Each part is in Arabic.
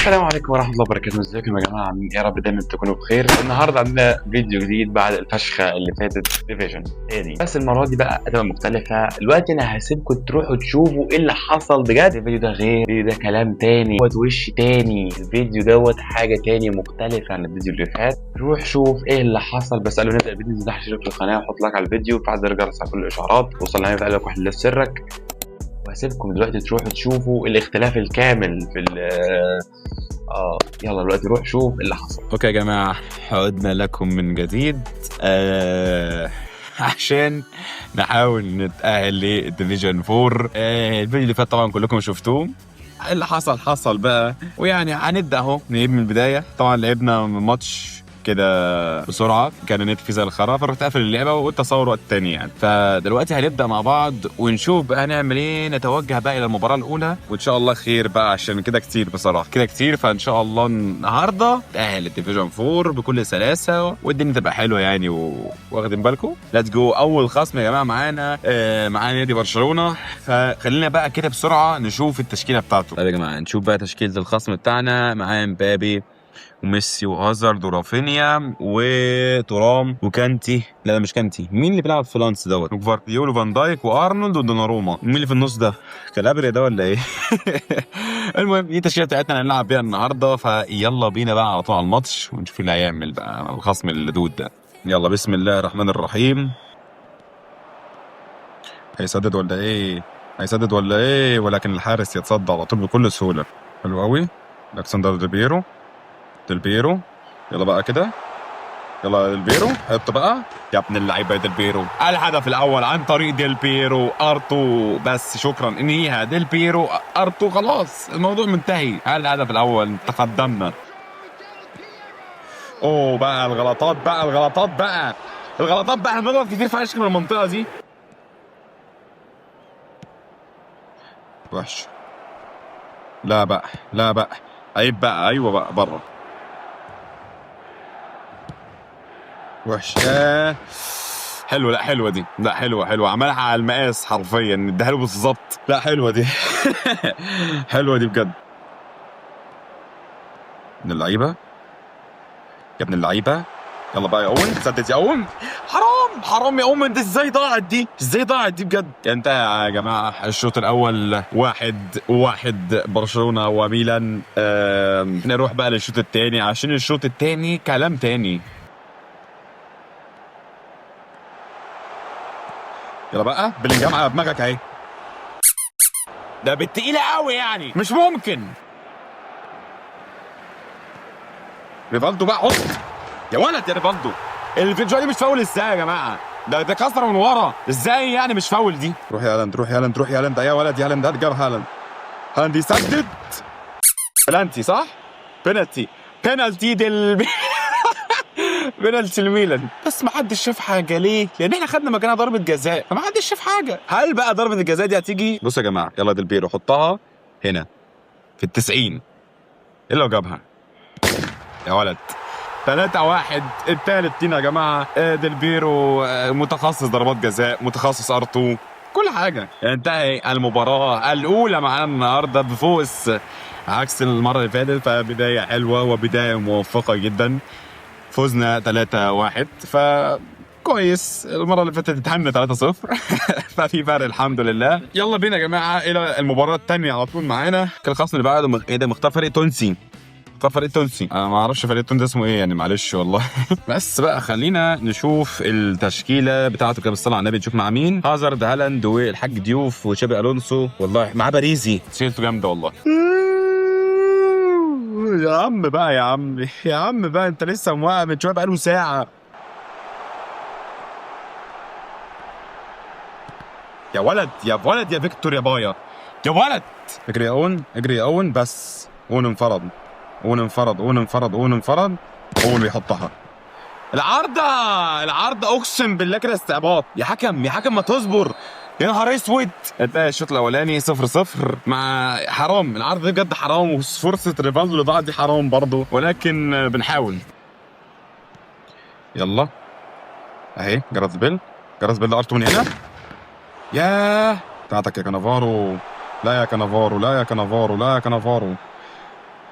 السلام عليكم ورحمة الله وبركاته. ازيكم يا جماعة؟ عاملين ايه؟ يا رب دايما تكونوا بخير. النهارده عندنا فيديو جديد بعد الفشخة اللي فاتت ديفيجن تاني، بس المرة دي بقى هتبقى مختلفة. دلوقتي انا هسيبكم تروحوا تشوفوا ايه اللي حصل بجد. الفيديو ده غير، الفيديو ده كلام تاني، وش تاني. الفيديو دوت حاجة تاني مختلفة عن الفيديو اللي فات. روح شوف ايه اللي حصل. بس قبل ما نبدأ الفيديو ده اشترك في القناة وحط لايك على الفيديو وفعل زر الجرس على كل الاشعارات. وصل لنا في قلبك وحل سرك. وهسيبكم دلوقتي تروحوا تشوفوا الاختلاف الكامل في يلا دلوقتي روح شوف اللي حصل. اوكي يا جماعه، عدنا لكم من جديد عشان نحاول نتأهل للديفيجن 4. الفيديو اللي فات طبعا كلكم شفتوه. اللي حصل بقى، ويعني هنبدا اهو نجيب من البدايه. طبعا لعبنا ماتش كده بسرعه، كان النت فيه زي الخرا، فرحت قافل اللعبه وقلت اصور وقت تاني يعني. فدلوقتي هنبدا مع بعض ونشوف بقى هنعمل ايه. نتوجه بقى الى المباراه الاولى وان شاء الله خير بقى، عشان كده كتير بصراحه، كده كتير. فان شاء الله النهارده نتاهل الديفيجن 4 بكل سلاسه والدنيا تبقى حلوه يعني. واخدين بالكم؟ ليتس جو. اول خصم يا جماعه معانا معانا نادي برشلونه. فخلينا بقى كده بسرعه نشوف التشكيله بتاعته. طيب يا جماعه نشوف بقى تشكيله الخصم بتاعنا. معاه مبابي وميسي وهازارد ورافينيا وترام وكانتي. لا مش كانتي، مين اللي بيلعب في لانس دوت؟ وفارديول وفان دايك وارنولد ودوناروما. مين اللي في النص ده؟ كالابريا ده ولا ايه؟ المهم دي التشكيله بتاعتنا اللي هنلعب بيها النهارده. فيلا بينا بقى على طول على الماتش ونشوف اللي هيعمل بقى الخصم اللدود ده. يلا بسم الله الرحمن الرحيم. هيسدد ولا ايه؟ هيسدد ولا ايه؟ ولكن الحارس يتصدى على طول بكل سهوله. حلو قوي. الكسندر ديل بيرو. يلا بقى كده، يلا ديل بيرو حط بقى يا ابن اللعيبه. ديل بيرو الهدف الاول عن طريق ديل بيرو. ارتو بس، شكرا انهيها. ديل بيرو ارتو، خلاص الموضوع منتهي. الهدف الاول، تقدمنا. اوه بقى الغلطات بقى هنغلط كتير فشخ من المنطقه دي. وحش. لا بقى عيب بقى. ايوه بقى بره. وحش. حلوه. لا حلوه دي، لا حلوه. عملها على المقاس حرفيا، اداها له بالظبط. لا حلوه دي. حلوه دي بجد. ابن اللعيبه يا ابن اللعيبه. يلا بقى يا اون، سدد يا اون. حرام يا اون، انت ازاي ضاعت دي بجد. انتهى يا جماعه الشوط الاول 1-1 برشلونه وميلان. نروح بقى للشوط الثاني، عشان الشوط الثاني كلام تاني. يلا بقى بلينجهام على دماغك اهي. ده بالتقيله قوي يعني، مش ممكن. ريفالدو بقى حط يا ولد يا ريفالدو. الفيديو دي مش فاول ازاي يا جماعه؟ ده كسره من ورا ازاي يعني؟ مش فاول دي. روح يا هالاند يا ولد. يا هالاند جاب هالاند يسدد. بلانتي صح؟ بينالتي بينالتي الميلان. بس ما حدش شاف حاجه. ليه؟ لان احنا خدنا مكانها ضربه جزاء، فما حدش شاف حاجه. هل بقى ضربه الجزاء دي هتيجي؟ بصوا يا جماعه، يلا ديل بيرو حطها هنا في ال90. ايه اللي جابها يا ولد؟ 3-1 الثالث لينا يا جماعه. ديل بيرو متخصص ضربات جزاء، متخصص ارتو، كل حاجه. انتهي المباراه الاولى معانا النهارده بفوز عكس المره اللي فاتت. فبدايه حلوه وبدايه موفقه جدا. فوزنا 3-1 كويس. المره اللي فاتت اتهمنا 3-0. ففي فرق الحمد لله. يلا بينا يا جماعه الى المباراه الثانيه على طول. معانا كان الخصم اللي بعده ايه ده؟ مختار فريق تونسي. انا ما اعرفش فريق تونس اسمه ايه يعني، معلش والله. بس بقى خلينا نشوف التشكيله بتاعته كده بالصلاه على النبي. نشوف مع مين. هازارد، هالاند، والحاج ديوف، وشابي الونسو. والله مع باريزي. سيرته جامده والله. يا عم بقى انت لسه موقع من شويه بقاله ساعه. يا ولد يا فيكتور يا بايا يا ولد. اجري يا اون بس. اون انفرد. اون بيحطها. العارضه اقسم بالله كده استعباط. يا حكم ما تصبر. يا نهار اسود. انتهى الشوط الاولاني 0-0. مع حرام العرض دي بجد حرام، وفرصه ريفالدو اللي ضاعت دي حرام برضه، ولكن بنحاول. يلا اهي جراس بيل ارتو من هنا. بتاعتك يا كانافارو. لا يا كانافارو.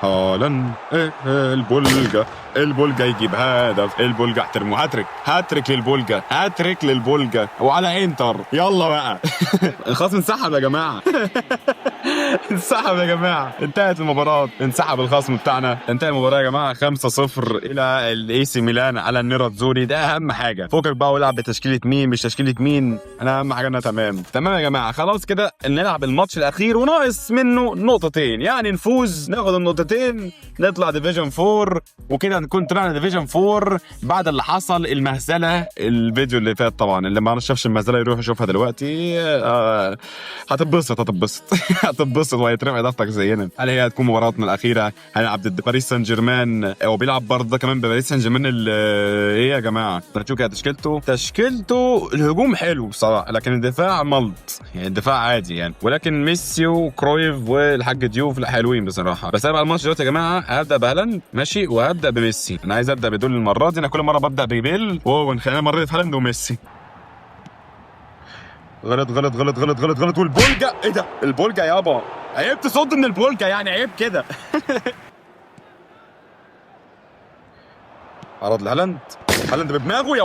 هالاند البولجا يجيب هدف، البولجا احترموا، هاتريك للبولجا، هاتريك للبولجا وعلى انتر. يلا بقى الخصم انسحب يا جماعه انسحب يا جماعه، انتهت المباراه، انسحب الخصم بتاعنا، انتهت المباراه يا جماعه 5-0 الى الاي سي ميلان على النيراتزوري. ده اهم حاجه، فوقك بقى والعب بتشكيله مين مش تشكيله مين، انا اهم حاجه انا تمام يا جماعه. خلاص كده نلعب الماتش الاخير وناقص منه نقطتين، يعني نفوز ناخد النقطتين نطلع ديفيجن 4 وكده نكون طلعنا ديفيجن 4 بعد اللي حصل المهزله الفيديو اللي فات. طبعا اللي ما شافش المهزله يروح يشوفها دلوقتي. هتتبسط هتتبسط وهيترفع ضغطك زينا. هل هي هتكون مباراتنا الاخيره؟ هنلعب ضد باريس سان جيرمان وبيلعب برضه ده كمان بباريس سان جيرمان. ايه يا جماعه هتشوفوا كده تشكيلته الهجوم حلو بصراحه، لكن الدفاع ملط، يعني الدفاع عادي يعني، ولكن ميسي وكرويف والحاج ديوف لا حلوين بصراحه. بس انا بقى الماتش دلوقتي يا جماعه هبدا بهالاند ماشي وهبدا بميسي. انا عايز ابدا بدول المره دي، انا كل مره ببدا ببيل ونخلينا مره في هالاند وميسي. غلط والبولجا ايه ده؟ البولجا يابا عيب تصد من البولجا، يعني عيب كده عرض لهالاند، هالاند بدماغه، يا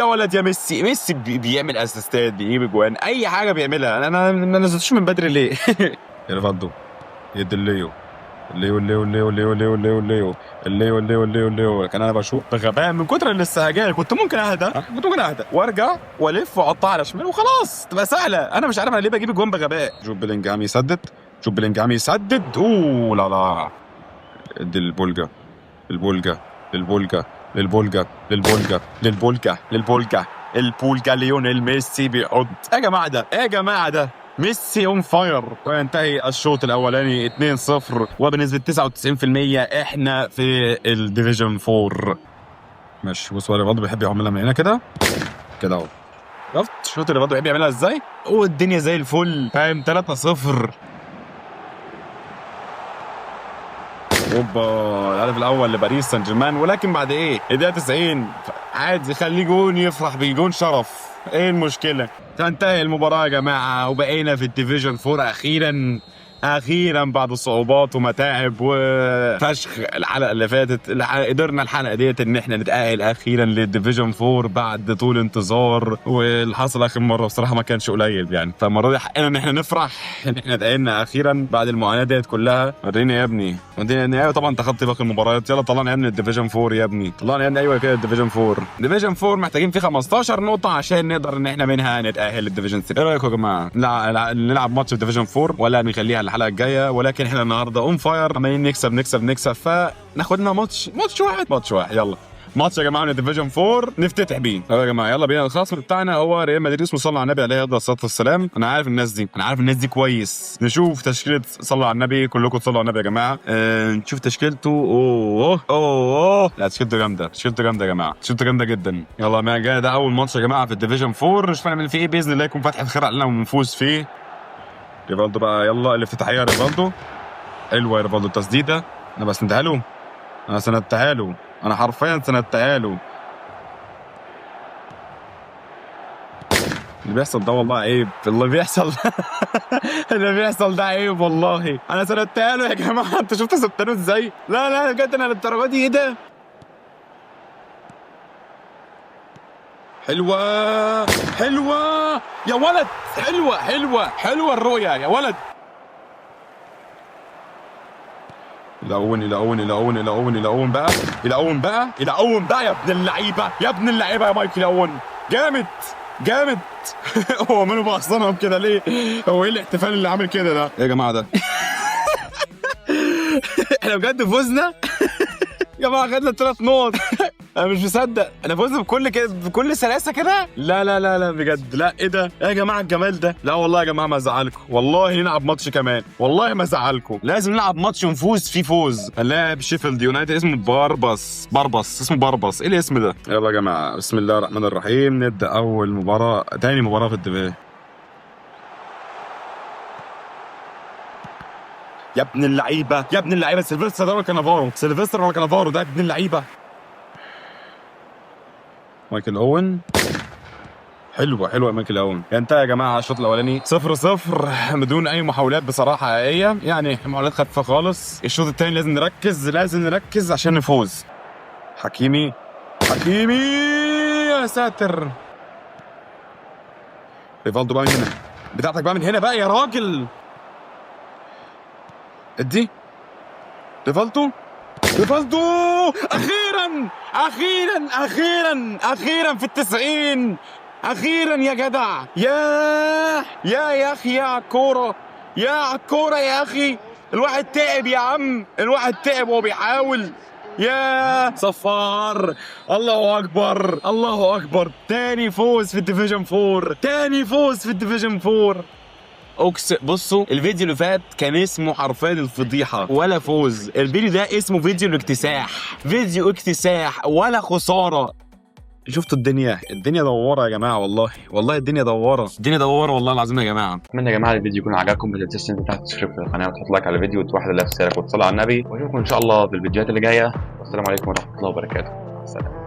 ولد يا ميسي بيعمل اسيستات، بيجيب اجوان، اي حاجه بيعملها. انا ما نزلتوش من بدري ليه؟ يا ريفالدو يد الليو كان انا بشوف بغباء من كتر الاستعجال، كنت ممكن اهدى وارجع والف واقطع على شمال وخلاص تبقى سهله. انا مش عارف انا ليه بجيب اجوان بغباء. جوب بلينجهام يسدد اوه لا ادي البولجا ليونيل ميسي بيحط. يا جماعه ده ميسي اون فاير. وينتهي الشوط الاولاني 2-0 وبنسبه 99% احنا في الديفيجن 4. ماشي بصوا ريفالدو بيحب يعملها من هنا كده اهو. شفت الشوط اللي ريفالدو بيحب يعملها ازاي؟ والدنيا زي الفل فاهم. 3-0. اوبا الهدف الاول لباريس سان جيرمان، ولكن بعد ايه؟ الدقيقه 90 عادي خليه جون يفرح بجون شرف، ايه المشكله؟ تنتهي المباراه يا جماعه وبقينا في الديفيجن 4 اخيرا بعد صعوبات ومتاعب وفشخ الحلقه اللي فاتت. قدرنا الحلقه ديت ان احنا نتاهل اخيرا للديفيجن 4 بعد طول انتظار، واللي حصل اخر مره بصراحه ما كانش قليل يعني. فالمره دي حقنا ان احنا نفرح ان احنا تاهلنا اخيرا بعد المعاناه ديت كلها. وريني يا ابني ايوه طبعا انت خدت باقي المباريات. يلا طلعنا يا ابني الديفيجن 4 يا ابني، طلعنا يا ابني. ايوه كده الديفيجن 4 محتاجين فيه 15 نقطه عشان نقدر ان احنا منها نتاهل للديفيجن 3. ايه رايكم يا جماعه؟ نلعب ماتش الديفيجن 4 ولا نخليها الحلقه الجايه؟ ولكن احنا النهارده اون فاير عمالين نكسب فناخد لنا ماتش واحد. يلا ماتش يا جماعه من الديفيجن 4 نفتتح بيه. يا جماعه يلا بينا. الخصم بتاعنا هو ريال مدريد، اسمه صلى على النبي عليه الصلاه والسلام. انا عارف الناس دي كويس. نشوف تشكيله صلى على النبي، كلكم صلوا على النبي يا جماعه. نشوف تشكيلته. اوه لا تشكيلته جامده يا جماعه، تشكيلته جامده جدا. يلا ما جاي ده اول ماتش يا جماعه في الديفيجن 4، نشوف هنعمل فيه ايه. باذن الله يكون فتحه خير علينا ونفوز فيه. ريفالدو بقى يلا الافتتاحيه ريفالدو. حلوه يا ريفالدو التسديده، انا بسندها له، انا حرفيا سندتها له. اللي بيحصل ده والله عيب، اللي بيحصل ده عيب والله. انا سندتها له يا جماعه، انت شفت سبتنه ازاي؟ لا بجد انا للدرجه دي ايه ده؟ حلوه يا ولد، حلوه الرؤيه يا ولد. يلعون بقى يا ابن اللعيبه يا مايكل يلعون. جامد هو ماله بقى صنم كده ليه؟ هو ايه الاحتفال اللي عامل كده ده يا جماعه ده؟ احنا بجد فزنا يا جماعه، خدنا 3 نقط. انا مش مصدق انا فزت بكل سلاسه كده. لا بجد لا. ايه ده يا جماعه الجمال ده؟ لا والله يا جماعه ما ازعلكم، والله نلعب ماتش كمان، والله ما ازعلكم. لازم نلعب ماتش ونفوز فيه فوز. هنلاعب شيفيلد يونايتد، اسمه بارباس. ايه الاسم ده؟ يلا يا جماعه بسم الله الرحمن الرحيم. نبدا اول مباراه، تاني مباراه في الدفاع. يا ابن اللعيبه سيلفستر ولا كانافارو ده ابن اللعيبه. مايكل اوين حلوه مايكل اوين. انتهى يا جماعه الشوط الاولاني 0-0 بدون اي محاولات بصراحه حقيقيه، يعني محاولات خفيفه خالص. الشوط الثاني لازم نركز عشان نفوز. حكيمي يا ساتر. ريفالدو بقى من هنا، بتاعتك بقى من هنا بقى يا راجل. ادي ريفالدو اخيرا في ال90. اخيرا يا جدع. يا اخي يا عالكوره يا اخي. الواحد تعب يا عم، الواحد تعب وهو بيحاول. يا صفار، الله اكبر. تاني فوز في الديفيجن 4. بصوا الفيديو اللي فات كان اسمه حرفيا الفضيحه ولا فوز. الفيديو ده اسمه فيديو الاكتساح ولا خساره. شفتوا الدنيا دواره يا جماعه. والله الدنيا دواره والله العظيم يا جماعه. اتمنى يا جماعه الفيديو يكون عجبكم. ما تنساش انت تشترك في القناه وتحط لايك على الفيديو وتوحد الله في سيرك وتصلي على النبي، واشوفكم ان شاء الله في الفيديوهات اللي جايه. والسلام عليكم ورحمه الله وبركاته. سلام.